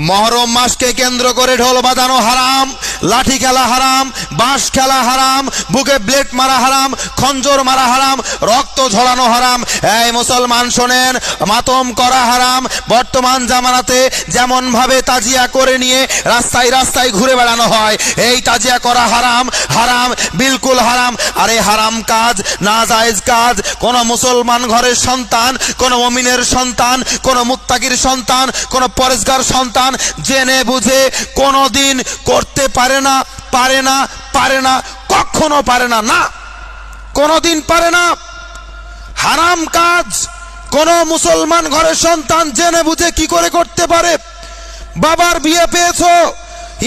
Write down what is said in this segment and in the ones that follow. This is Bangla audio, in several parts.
মহরম মাসকে কেন্দ্র করে ঢোল বাজানো হারাম, লাঠি খেলা হারাম, বাঁশ খেলা হারাম, বুকে ব্লেড মারা হারাম, খঞ্জর মারা হারাম, রক্ত ঝরানো হারাম। এই মুসলমান শোনেন, মাতম করা হারাম। বর্তমান জামানাতে যেমন ভাবে তাজিয়া করে নিয়ে রাস্তায় রাস্তায় ঘুরে বেড়ানো হয়, এই তাজিয়া করা হারাম, হারাম, বিলকুল হারাম। আর এই হারাম কাজ, নাজায়েজ কাজ কোন মুসলমান ঘরের সন্তান, কোন মুমিনের সন্তান, কোন মুত্তাকির সন্তান, কোন পরেজগার সন্তান জেনে বুঝে কোনদিন করতে পারে না, পারে না, পারে না, কখনো পারে না, না কোনদিন পারে না। হারাম কাজ কোন মুসলমান ঘরের সন্তান জেনে বুঝে কি করে করতে পারে? বাবার বিয়ে পেয়েছো,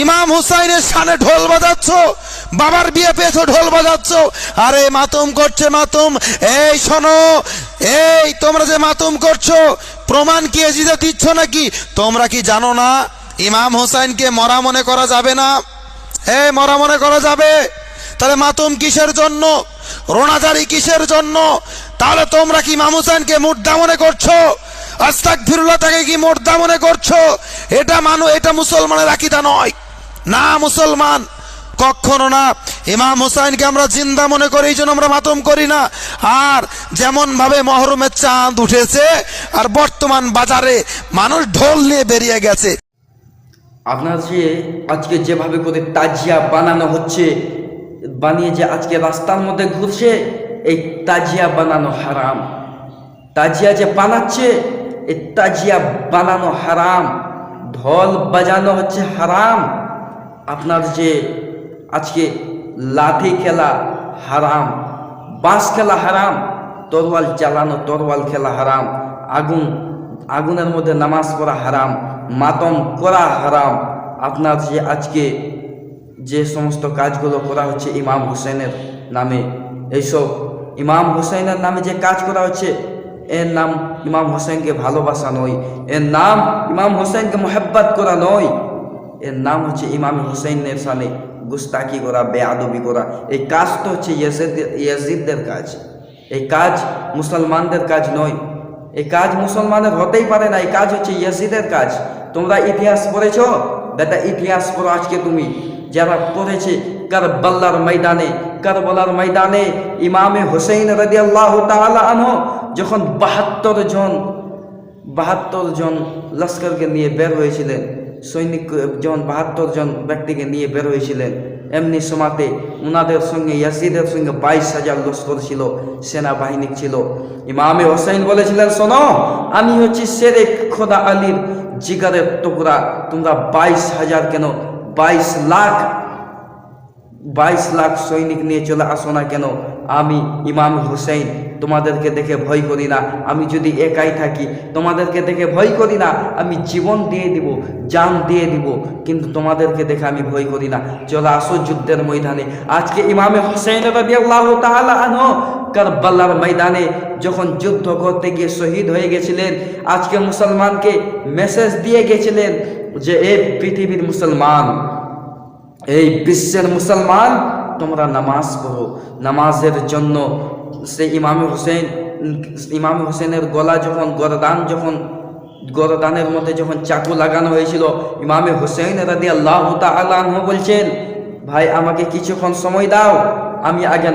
ইমাম হুসাইনের শানে ঢোল বাজাচ্ছ, বাবার বিয়ে পেয়েছো ঢোল বাজাচ্ছ, আরে মাতম করছে মাতম। এই শোনো, এই তোমরা যে মাতম করছো প্রমাণ কি এজিদে দিচ্ছ নাকি? তোমরা কি জানো না ইমাম হুসাইনকে মরা মনে করা যাবে না? মরা মনে করা যাবে? তাহলে মাতম কিসের জন্য, রোনাজারি কিসের জন্য? তাহলে তোমরা কি ইমাম হুসাইনকে মুর্দা মনে করছো? আস্তাগফিরুল্লাহ, তাকে কি মুর্দা মনে করছো? এটা মুসলমানের আকীদা নয়, না মুসলমান, কখনো না। ইমাম হুসাইনকে আমরা জিন্দা মনে করি, এই জন্য আমরা মাতম করি না। আর যেমন ভাবে মহরমের চাঁদ উঠেছে আর বর্তমান বাজারে মানুষ ঢোল নিয়ে বেরিয়ে গেছে। আপনার যে আজকে যেভাবে করে তাজিয়া বানানো হচ্ছে, বানিয়ে যে আজকে রাস্তার মধ্যে ঘুরছে, এই তাজিয়া বানানো হারাম। তাজিয়া যে বানাচ্ছে, এই তাজিয়া বানানো হারাম, ঢোল বাজানো হচ্ছে হারাম। আপনার যে আজকে লাঠি খেলা হারাম, বাঁশ খেলা হারাম, তরোয়াল চালানো, তরোয়াল খেলা হারাম, আগুনের মধ্যে নামাজ পড়া হারাম, মাতম করা হারাম। আপনার যে আজকে যে সমস্ত কাজগুলো করা হচ্ছে ইমাম হুসেনের নামে, এইসব ইমাম হুসেনের নামে যে কাজ করা হচ্ছে, এর নাম ইমাম হুসেনকে ভালোবাসা নয়, এর নাম ইমাম হুসেনকে মোহাব্বত করা নয়, এর নাম হচ্ছে ইমাম হুসেনের সামনে গুস্তাকি করা, বেয়াদবি করা। এই কাজ তো হচ্ছে ইয়াজিদদের কাজ, এই কাজ মুসলমানদের কাজ নয়, এই কাজ মুসলমানের হতেই পারে না, এই কাজ হচ্ছে ইয়াজিদের কাজ। তোমরা ইতিহাস পড়েছো বেটা, ইতিহাস পড়ো আজকে তুমি, যারা পড়েছে কারবালার ময়দানে ইমামে হুসাইন রাদিয়াল্লাহু তাআলা আনহু যখন 72 জন লস্করকে নিয়ে বের হয়েছিলেন, সৈনিক যখন 72 জন ব্যক্তিকে নিয়ে বের হয়েছিলেন, এমনি সময়তে ওনাদের সঙ্গে ইয়াজিদের সঙ্গে 22,000 লস্কর ছিল, সেনাবাহিনী ছিল। ইমামে হুসাইন বলেছিলেন, শোনো, আমি হচ্ছি শেরে খোদা আলীর জিগারের টুকরা, তোমরা 22,000 কেন 22 লাখ সৈনিক নিয়ে চলে আসো না কেন? আমি ইমাম হুসাইন তোমাদেরকে দেখে ভয় করি না, আমি যদি একাই থাকি তোমাদেরকে দেখে ভয় করি না, আমি জীবন দিয়ে দিব, জান দিয়ে দিব, কিন্তু তোমাদেরকে দেখে আমি ভয় করি না, চলে আসো যুদ্ধের ময়দানে। আজকে ইমামে হুসাইন রাদিয়াল্লাহু তাআলা আনহু কারবালার ময়দানে যখন যুদ্ধ করতে গিয়ে শহীদ হয়ে গেছিলেন, আজকে মুসলমানকে মেসেজ দিয়ে গেছিলেন যে এই পৃথিবীর মুসলমান, এই বিশ্বের মুসলমান, তোমরা নামাজ পড়ো। নামাজের জন্য সে ইমাম হুসেনের গলা যখন গরদানের মধ্যে যখন চাকু লাগানো হয়েছিল, ইমামে হুসাইন রাদিয়াল্লাহু তাআলা আনহু বলছেন, ভাই আমাকে কিছুক্ষণ সময় দাও, আমি আগে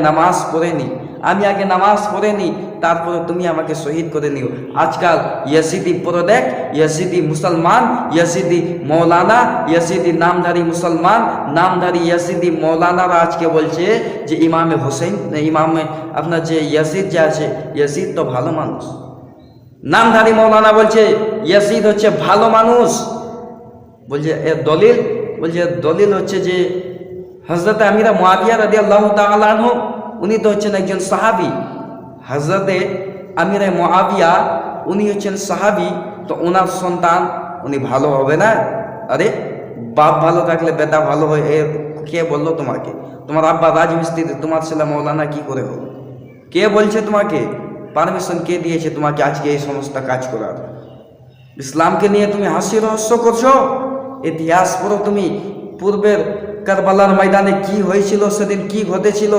নামাজ পড়ে নি, তারপরে তুমি আমাকে শহীদ করে নিও। আজকাল ইয়াজিদি পরদেখ, ইয়াজিদি মুসলমান, ইয়াজিদি মৌলানা, ইয়াজিদি নামধারী মুসলমান, নামধারী ইয়াজিদি মৌলানারা আজকে বলছে যে আপনার যে ইয়াজিদ যে আছে, ইয়াজিদ তো ভালো মানুষ। নামধারী মৌলানা বলছে ইয়াজিদ হচ্ছে ভালো মানুষ। বলছে এর দলিল হচ্ছে যে হযরত আমিরা মুআবিয়া রাদিয়াল্লাহু তাআলা আনহু, উনি তো হচ্ছেন একজন সাহাবী। হযরতে আমিরে মুআবিয়া উনি হচ্ছেন সাহাবী, তো ওনার সন্তান উনি ভালো হবে না? আরে বাপ ভালো থাকলে বেটা ভালো হয়, কে বললো তোমাকে? তোমার আব্বা রাজমিস্ত্রি, তোমার ছেলে মৌলানা কি করে হলো? কে বলছে তোমাকে? পারমিশন কে দিয়েছে তোমাকে আজকে এই সমস্ত কাজ করার? ইসলামকে নিয়ে তুমি হাসি রহস্য করছো? ইতিহাস পড়ো তুমি, পূর্বের কারবালার ময়দানে কি হয়েছিল, সেদিন কি ঘটেছিল,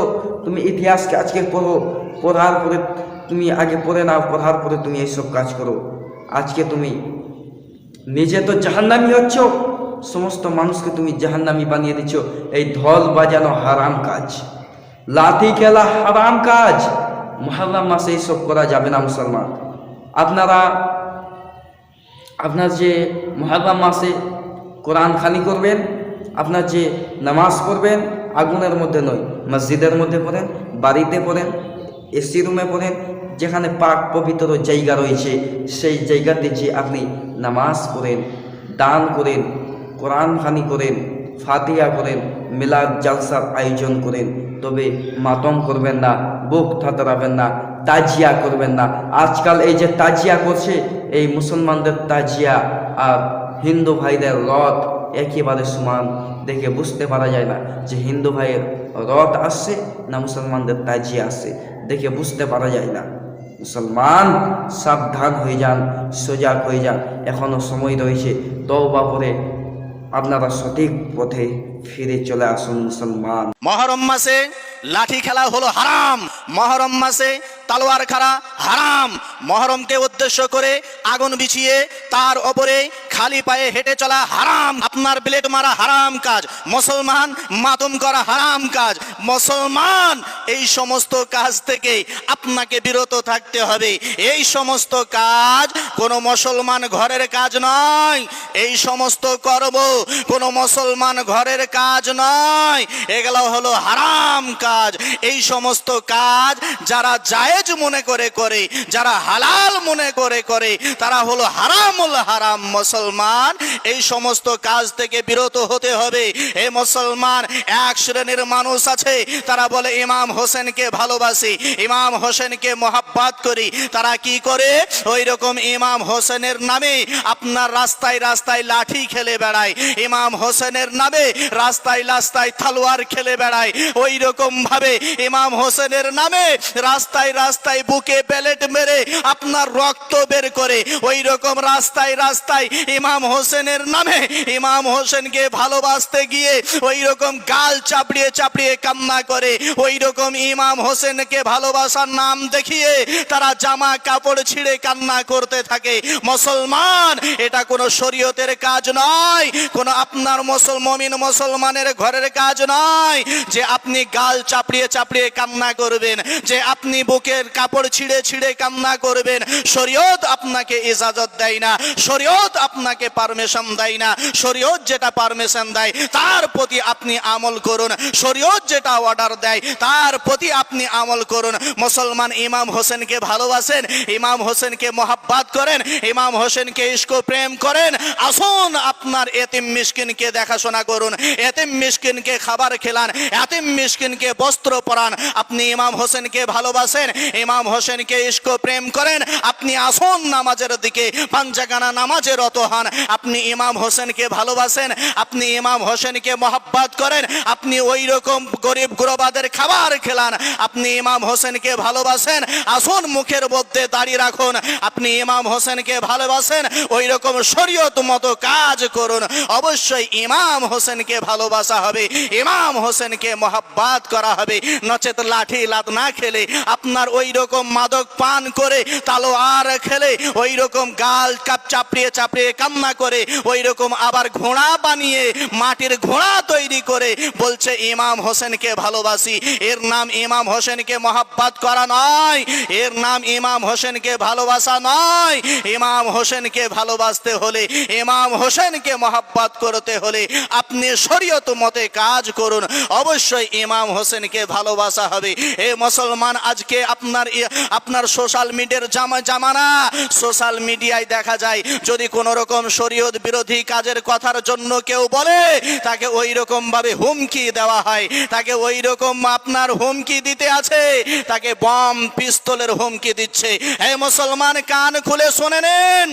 তুমি ইতিহাসকে আজকে পড়ো, পড়ার পরে তুমি আগে পড়ে নাও, পড়ার পরে তুমি এইসব কাজ করো। আজকে তুমি নিজে তো জাহান্নামী হচ্ছ, সমস্ত মানুষকে তুমি জাহান্নামী বানিয়ে দিচ্ছ। এই ঢোল বাজানো হারাম কাজ, লাঠি খেলা হারাম কাজ। মুহররম মাসে এইসব করা যাবে না মুসলমান। আপনার যে মুহররম মাসে কোরআন খানি করবেন, আপনার যে নামাজ পড়বেন আগুনের মধ্যে নয়, মসজিদের মধ্যে পড়েন, বাড়িতে পড়েন, এসি রুমে পড়েন, যেখানে পাক পবিত্র জায়গা রয়েছে সেই জায়গাতে যে আপনি নামাজ পড়েন, দান করেন, কোরআন খানি করেন, ফাতিহা করেন, মিলাদ জালসার আয়োজন করেন, তবে মাতম করবেন না, বুক থাতড়াবেন না, তাজিয়া করবেন না। আজকাল এই যে তাজিয়া করছে, এই মুসলমানদের তাজিয়া আর হিন্দু ভাইদের রথ একেবারে সমান, দেখে বুঝতে পারা যায় না যে হিন্দু ভাইয়ের রথ আসছে না মুসলমানদের তাজিয়া আসছে, দেখে বুঝতে পারা যায় না। মুসলমান সাবধান হয়ে যান, সজাগ হয়ে যান, এখনো সময় রয়েছে। তওবা করে আপনারা সঠিক পথে ফিরে চলে আসুন মুসলমান। মহরম মাসে লাঠি খেলা হলো হারাম, মহরম মাসে তলোয়ার খেলা হারাম, মহরমকে উদ্দেশ্য করে আগুন বিছিয়ে তার ওপরে খালি পায়ে হেঁটে চলা হারাম, আপনার ব্লেড মারা হারাম কাজ, মুসলমান মাতম করা হারাম কাজ। মুসলমান এই সমস্ত কাজ থেকে আপনাকে বিরত থাকতে হবে। এই সমস্ত কাজ কোনো মুসলমান ঘরের কাজ নয়, এই সমস্ত কর্ম কোনো মুসলমান ঘরের কাজ নয়, এগুলো হলো হারাম কাজ। এই সমস্ত কাজ যারা জায়েজ মনে করে, যারা হালাল মনে করে, তারা হলো হারামুল হারাম। মুসলমান এই সমস্ত কাজ থেকে বিরত হতে হবে। এই মুসলমান এক শ্রেণীর মানুষ আছে, তারা বলে ইমাম হোসেনকে ভালোবাসি, ইমাম হোসেনকে মোহাব্বত করি। তারা কি করে? ওই রকম ইমাম হোসেনের নামে আপনার রাস্তায় রাস্তায় লাঠি খেলে বেড়ায়, ইমাম হোসেনের নামে রাস্তায় রাস্তায় তলোয়ার খেলে বেড়ায়। ওই রকম ভাবে ইমাম হোসেনের নামে রাস্তায় রাস্তায় বুকে ব্লেড মেরে আপনার রক্ত বের করে। ওই রকম রাস্তায় রাস্তায় ইমাম হোসেনের নামে ইমাম হোসেনকে ভালোবাসতে গিয়ে ওই রকম গাল চাপড়িয়ে চাপড়িয়ে কান্না করে। ওই রকম ইমাম হোসেনকে ভালোবাসার নাম দেখিয়ে তারা জামা কাপড় ছিঁড়ে কান্না করতে থাকে। মুসলমান এটা কোনো শরীয়তের কাজ নয়, কোনো আপনার মুসলমান মুসলমানের ঘরের কাজ নয় যে আপনি গাল চাপড়িয়ে চাপড়িয়ে কান্না করবেন, যে আপনি বুকের কাপড় ছিঁড়ে ছিঁড়ে কান্না করবেন। শরীয়ত আপনাকে ইজাজত দেয় না, শরীয়ত আপনাকে পারমিশন দেয় না। শরীয়ত যেটা পারমিশন দেয় তার প্রতি আপনি আমল করুন, শরীয়ত যেটা অর্ডার দেয় তার প্রতি আপনি আমল করুন। মুসলমান ইমাম হোসেনকে ভালোবাসেন, ইমাম হোসেনকে মোহাব্বত করেন, ইমাম হোসেনকে ইশক প্রেম করেন। আসুন আপনার এতিম মিসকিনকে দেখাশোনা করুন, এতিম মিসকিনকে খাবার খেলান, এতিম মিসকিনকে বস্ত্র পরান। আপনি ইমাম হোসেনকে ভালোবাসেন, ইমাম হোসেনকে ইশক প্রেম করেন, আপনি আসুন নামাজের দিকে, পাঞ্জাগানা নামাজে রত হন। আপনি ইমাম হোসেনকে ভালোবাসেন, আপনি ইমাম হোসেনকে মোহাব্বত করেন, আপনি ওই রকম গরিব গুরবাদের খাবার খেলান। আপনি ইমাম হোসেনকে ভালোবাসেন, আসুন মুখের মধ্যে দাড়ি রাখুন। আপনি ইমাম হোসেনকে ভালোবাসেন, ওই রকম শরীয়ত মতো কাজ করুন। অবশ্যই ইমাম হোসেনকে ভালোবাসা হবে, ইমাম হোসেনকে মোহাব্বত করা হবে। নচেত লাঠি লাত না খেলে, আপনার ওই রকম মাদক পান করে, তালোয়ার খেলে, ওই রকম গাল কাপ চাপড়িয়ে চাপড়িয়ে কান্না করে, ওই রকম আবার ঘোড়া বানিয়ে মাটির ঘোড়া তৈরি করে বলছে ইমাম হোসেনকে ভালোবাসি। এর নাম ইমাম হোসেনকে মোহাব্বত করা নয়, এর নাম ইমাম হোসেনকে ভালোবাসা নয়। ইমাম হোসেনকে ভালোবাসতে হলে, ইমাম হোসেনকে মোহাব্বত করতে হলে আপনি শরীয়ত মতে কাজ করুন। অবশ্যই ইমাম হোসেনকে ভালোবাসা হবে। এ মুসলমান, আজকে আপনার সোশ্যাল মিডিয়ার জামানা, সোশ্যাল মিডিয়ায় দেখা যায় যদি কোনো রকম শরীয়ত বিরোধী কাজের কথার জন্য কেউ বলে, তাকে ওই রকম ভাবে হুমকি দেওয়া হয়, তাকে ওই রকম আপনার হুমকি দিতে আছে, তাকে বম পিস্তলের হুমকি দিচ্ছে। হে মুসলমান, কান খুলে শুনে নেন।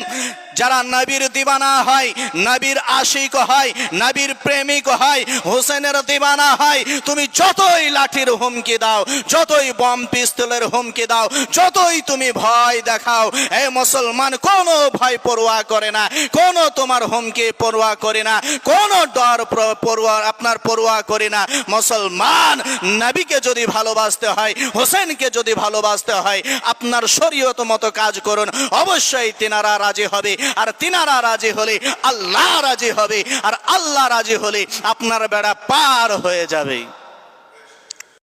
যারা নবীর দিবানা হয়, নবীর আশিক হয়, নবীর প্রেমিক হয়, হোসেনের দিবানা হয়, তুমি যতই লাঠির হুমকি দাও, যতই বম পিস্তলের হুমকি দাও, যতই তুমি ভয় দেখাও, এই মুসলমান কোনো ভয় পরোয়া করে না, কোনো তোমার হুমকি পরোয়া করে না, কোনো ডর পরোয়া আপনার পরোয়া করে না। মুসলমান, নবীকে যদি ভালোবাসতে হয়, হোসেনকে যদি ভালোবাসতে হয়, আপনার শরীয়ত মতো কাজ করুন, অবশ্যই তিনারা রাজি হবে। আর তিনারা রাজি হলে আল্লাহ রাজি হবে, আর আল্লাহ রাজি হলে আপনার বেড়া পার হয়ে যাবে।